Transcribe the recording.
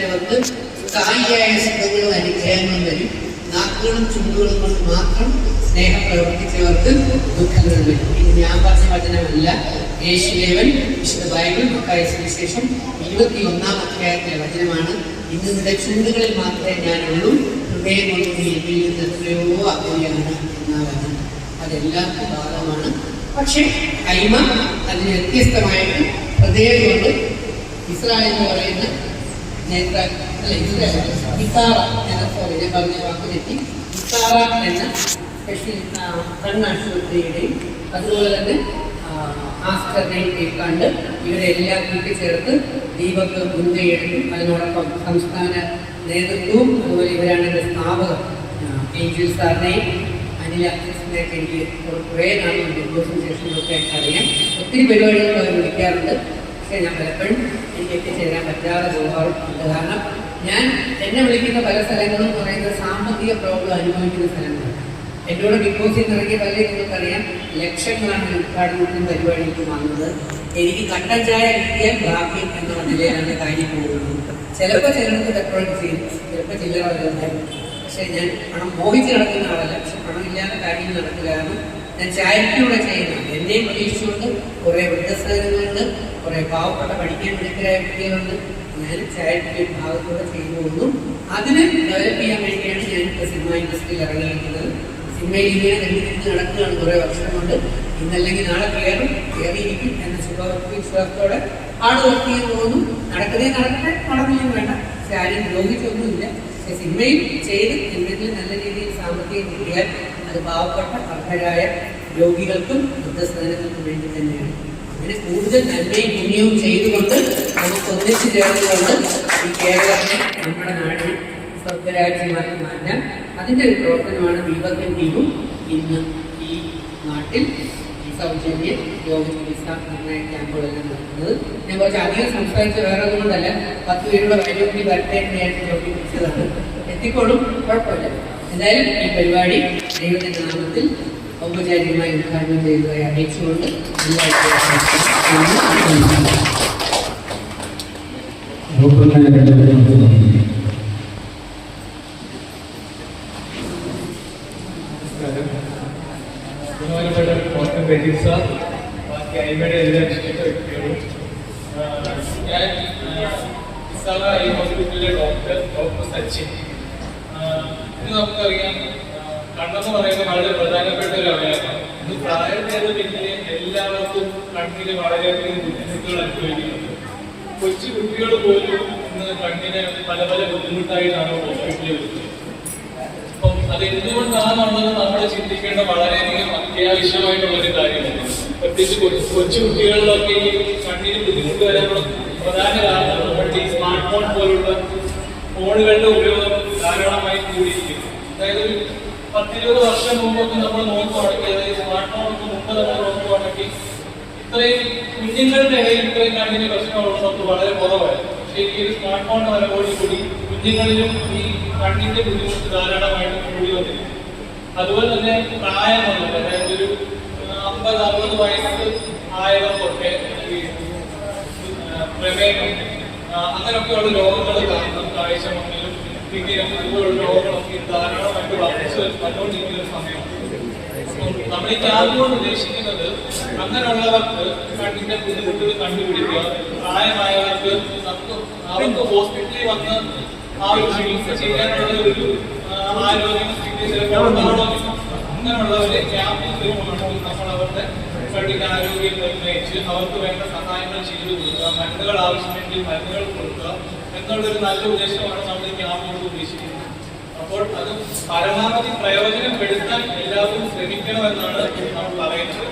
വരുന്നവർക്ക് സ്ഥായിയായ സുഖങ്ങളും അനുഗ്രഹങ്ങളും വരും. നാക്കുകളും ചുണ്ടുകളും കൊണ്ട് മാത്രം സ്നേഹം പ്രവർത്തിച്ചവർക്ക് ദുഃഖങ്ങൾ വരും. ഇത് ഞാൻ പറഞ്ഞ വചനമല്ല, യേശുദേവൻ വിശുദ്ധ ബൈബിൾ മത്തായി സുവിശേഷം 21-ാം അധ്യായത്തിലെ വചനമാണ്. ഇന്ന് നിന്റെ ചുണ്ടുകളിൽ മാത്രമേ ഞാനുള്ളൂ, ഹൃദയം കൊണ്ട് നീ എന്നിൽ നിന്ന് എത്രയോ അകലെയാണ് എന്ന വചനം. അതെല്ലാവർക്കും ബാധകമാണ്. പക്ഷേ കൈമ അതിന് വ്യത്യസ്തമായിട്ട് ഹൃദയം കൊണ്ട് ഇസ്രായേൽ എന്ന് പറയുന്ന ഇസാറ എന്ന ഞാൻ പറഞ്ഞ വാക്ക് തെറ്റി, ഇസാറ എന്ന സ്പെഷ്യൽ കണ്ണാശുപത്രിയുടെയും അതുപോലെ തന്നെ ആസ്കറിനെയും കണ്ട് ഇവരെ എല്ലാം കൂട്ടിച്ചേർത്ത് ദീപക്ക് മുൻകൈയെടുക്കും. അതിനോടൊപ്പം സംസ്ഥാന നേതൃത്വവും അതുപോലെ ഇവരാണ് എൻ്റെ സ്ഥാപകർ ഏഞ്ചൽ സാറിനെയും അനില അക്സസിനെയൊക്കെ എനിക്ക് കുറേ നാളും ദിവസം ശേഷമൊക്കെ അറിയാം. ഒത്തിരി പരിപാടികൾ അവർ വിളിക്കാറുണ്ട്. പക്ഷേ ഞാൻ പലപ്പോഴും എനിക്ക് എത്തിച്ചേരാൻ പറ്റാതെ പോകാറുണ്ട്. കാരണം ഞാൻ എന്നെ വിളിക്കുന്ന പല സ്ഥലങ്ങളും പറയുന്നത് സാമ്പത്തിക പ്രോബ്ലം അനുഭവിക്കുന്ന സ്ഥലങ്ങളാണ്. എന്നോട് ബിഗ് ബോസിൽ നിന്ന് ഇറങ്ങിയ പലരും നിങ്ങൾക്കറിയാം, ലക്ഷങ്ങളാണ് ഉദ്ഘാടനത്തിനും പരിപാടിക്കും വന്നത്. എനിക്ക് കട്ടൻ ചായ കിട്ടിയാൽ ഭാഗ്യം എന്ന നിലയിലാണ് കാര്യം പോകുന്നത്. ചിലപ്പോൾ ചിലർക്ക് പെട്രോൾ ചെയ്യും, ചിലപ്പോൾ ചില്ലറ വല്ലതും. പക്ഷേ ഞാൻ പണം മോഹിച്ച് നടക്കുന്ന ആളല്ല. പക്ഷെ പണമില്ലാത്ത കാര്യങ്ങൾ നടക്കില്ല. കാരണം ഞാൻ ചാരിറ്റിയൂടെ ചെയ്യുന്നത്. എന്നെയും പ്രതീക്ഷിച്ചുകൊണ്ട് കുറേ വൃദ്ധസദനങ്ങളുണ്ട്, കുറേ പാവപ്പെട്ട പഠിക്കാൻ മിടുക്കരായ കുട്ടികളുണ്ട്. ഞാൻ ചാരിറ്റി ഭാഗത്തൂടെ ചെയ്തു പോകുന്നു. അതിന് ഡെവലപ്പ് ചെയ്യാൻ വേണ്ടിയാണ് ഞാനിപ്പോൾ സിനിമ ഇൻഡസ്ട്രിയിൽ ഇറങ്ങിയിരിക്കുന്നത്. സിനിമയിൽ ഇങ്ങനെ നെല്ലിരുന്ന് നടക്കുകയാണ് കുറേ വർഷം കൊണ്ട്. ഇന്നല്ലെങ്കിൽ നാളെ കയറിയിരിക്കും എന്ന ശുഭവിശ്വാസത്തോടെ ആട് വർക്ക് ചെയ്ത് പോകുന്നു. നടക്കുന്നേ നടക്കട്ടെ, നടന്നില്ലെങ്കിൽ വേണ്ട. പക്ഷെ ആരും രോഗിച്ചൊന്നുമില്ല. പക്ഷെ സിനിമയിൽ ചെയ്ത് എന്തെങ്കിലും നല്ല രീതിയിൽ സാമ്പത്തികം കിട്ടിയാൽ അത് പാവപ്പെട്ട അർഹരായ രോഗികൾക്കും വൃദ്ധസദനങ്ങൾക്കും വേണ്ടി തന്നെയാണ്. അങ്ങനെ കൂടുതൽ നന്മയും പുണ്യവും ചെയ്തുകൊണ്ട് നമുക്ക് ഒന്നിച്ചു ചേർന്നുകൊണ്ട് ഈ കേരളത്തെ നമ്മുടെ നാടിൽ സ്വർഗരാജ്യമാക്കി മാറ്റാൻ അതിൻ്റെ ഒരു പ്രവർത്തനമാണ് ദീപകൻ ടീമും ഇന്ന് ഈ നാട്ടിൽ ഈ സൗജന്യ രോഗ ചികിത്സാ നിർണയ ക്യാമ്പുകളെല്ലാം നടത്തുന്നത്. ഞാൻ കുറച്ച് അധികം സംസാരിച്ച വേറെ ഒന്നുകൊണ്ടല്ല, 10 പേരുടെ വൈദ്യുതി വരട്ടെ നേരത്തെ രോഗി പിടിച്ചതാണ്. എത്തിക്കോളും, കുഴപ്പമില്ല. എന്തായാലും ഈ പരിപാടി ദൈവത്തിൻ്റെ നാമത്തിൽ ഔപചാരികമായി ഉദ്ഘാടനം ചെയ്തതായി അറിയിച്ചുകൊണ്ട് ബാക്കി അയ്മയുടെ എല്ലാ ഇഷ്ടപ്പെട്ട വ്യക്തികളും ഞാൻ ഇസാറ ഐ ഹോസ്പിറ്റലിലെ ഡോക്ടർ സച്ചിൻ. ഇത് നമുക്കറിയാം, കണ്ണെന്ന് പറയുന്നത് വളരെ പ്രധാനപ്പെട്ട ഒരു അവയവമാണ്. ഇത് പ്രായഭേദമന്യേ എല്ലാവർക്കും കണ്ണിന് വളരെയധികം ബുദ്ധിമുട്ടുകൾ അനുഭവിക്കുന്നുണ്ട്. കൊച്ചു കുട്ടികൾ പോലും ഇന്ന് കണ്ണിന് പല പല ബുദ്ധിമുട്ടായിട്ടാണ് ഹോസ്പിറ്റലിൽ വരുന്നത്. അപ്പം അതെന്തുകൊണ്ടാണെന്നുള്ളത് നമ്മൾ ചിന്തിക്കേണ്ട വളരെയധികം അത്യാവശ്യമായിട്ടുള്ളൊരു കാര്യമാണ്. പ്രത്യേകിച്ച് കൊച്ചു കുട്ടികളിലൊക്കെ ഈ കണ്ണിന് ബുദ്ധിമുട്ട് വരാനുള്ള പ്രധാന കാരണം നമ്മുടെ ഈ സ്മാർട്ട് ഫോൺ പോലുള്ള ഫോണുകളുടെ ഉപയോഗം ധാരാളമായി കൂടിയിരിക്കുന്നു. അതായത് 10-20 വർഷം മുമ്പൊക്കെ നമ്മൾ നോക്കുവാണെങ്കിൽ, അതായത് സ്മാർട്ട് ഫോണൊക്കെ മുമ്പ് നമ്മൾ നോക്കുവാണെങ്കിൽ ഇത്രയും കുഞ്ഞുങ്ങളുടെ ഇടയിൽ ഇത്രയും കണ്ണിന് പ്രശ്നമുള്ളതൊക്കെ വളരെ കുറവായിരുന്നു. പക്ഷേ ഈ ഒരു സ്മാർട്ട് ഫോൺ വരുമ്പോഴുകൂടി കുഞ്ഞുങ്ങളിലും ഈ കണ്ണിന്റെ ബുദ്ധിമുട്ട് ധാരാളമായിട്ട് കൂടി വന്നിരിക്കും. അതുപോലെ തന്നെ പ്രായമുള്ളത്, അതായത് ഒരു 50-60 വയസ്സ് ആയവർക്കൊക്കെ ഈ പ്രമേഹം അങ്ങനെയൊക്കെയുള്ള രോഗങ്ങൾ കാരണം കാഴ്ച മങ്ങലും പിന്നീടും ഇതുപോലുള്ള രോഗങ്ങളൊക്കെ ധാരാളമായിട്ട് വർദ്ധിച്ചു വന്നുകൊണ്ടിരിക്കുന്ന ഒരു സമയമാണ്. നമ്മൾ ഈ ക്യാമ്പുകൊണ്ട് ഉദ്ദേശിക്കുന്നത് അങ്ങനെയുള്ളവർക്ക് കണ്ണിന്റെ ബുദ്ധിമുട്ടുകൾ കണ്ടുപിടിക്കുക, പ്രായമായവർക്ക് അവർക്ക് ഹോസ്പിറ്റലിൽ വന്ന് ആ ഒരു ചികിത്സ ചെയ്യാനുള്ള ഒരു ആരോഗ്യ സ്ഥിതി ചിലപ്പോൾ ഉണ്ടാവണമെന്നില്ല. അങ്ങനെയുള്ളവരെ ക്യാമ്പിൽ നമ്മൾ അവരുടെ കണ്ണിന്റെ ആരോഗ്യം നിർണ്ണയിച്ച് അവർക്ക് വേണ്ട സഹായങ്ങൾ ചെയ്തു കൊടുക്കുക, മരുന്നുകൾ ആവശ്യമെങ്കിൽ മരുന്നുകൾ കൊടുക്കുക എന്നുള്ളൊരു നല്ല ഉദ്ദേശമാണ് നമ്മൾ ഈ ക്യാമ്പുകൊണ്ട് ഉദ്ദേശിക്കുന്നത്. അപ്പോൾ അത് പരമാവധി പ്രയോജനപ്പെടുത്താൻ എല്ലാവരും ശ്രമിക്കണമെന്നാണ് നമ്മൾ പറയുന്നത്.